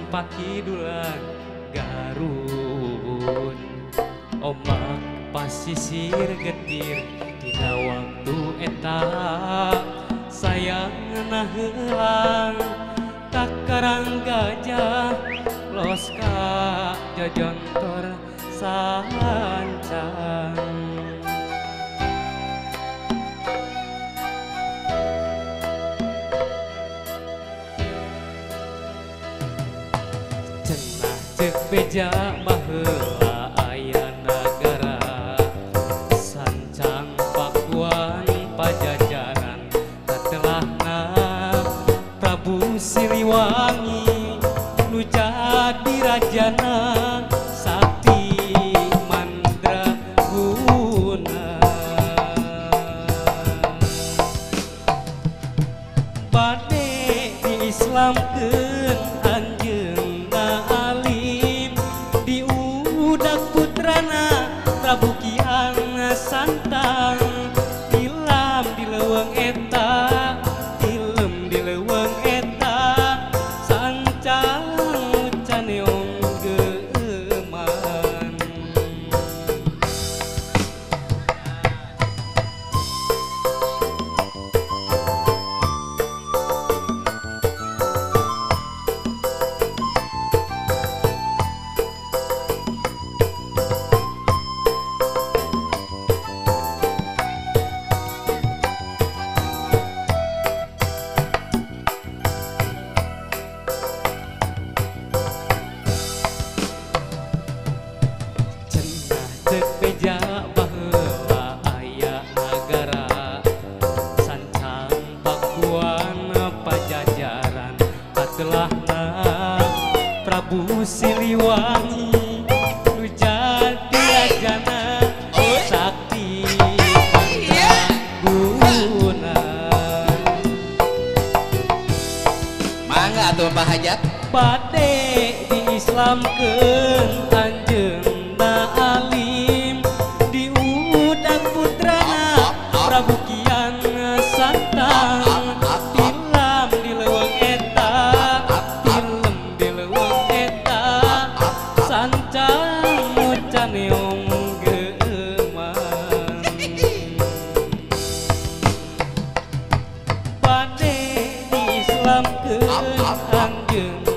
pakidulan Garut ombak pasisir getir dina waktu eta sayang heula tak karang gajah los ka jojontor sancang cenah ceuk beja baheula aya nagara sancang Pakuan Pajajaran katelahna Prabu Siliwangi nu jadi rajana Sakti Mandraguna bade diislamkeun anjeunna alim diudag putrana Prabu Kian Santang ilm di leuweung eta ilm di leuweung eta sancang caneong geuman ceuk beja baheula aya nagara sancang Pakuan Pajajaran katelahna Prabu Siliwangi nu jadi rajana Sakti Mandraguna mangga atuh Pak Hajat bade diislamkeun anjeunna alim diudag putrana Prabu Kian Santang ilm di leuweung eta ilm di leuweung eta sancang caneong geuman bade diislamkeun anjeunna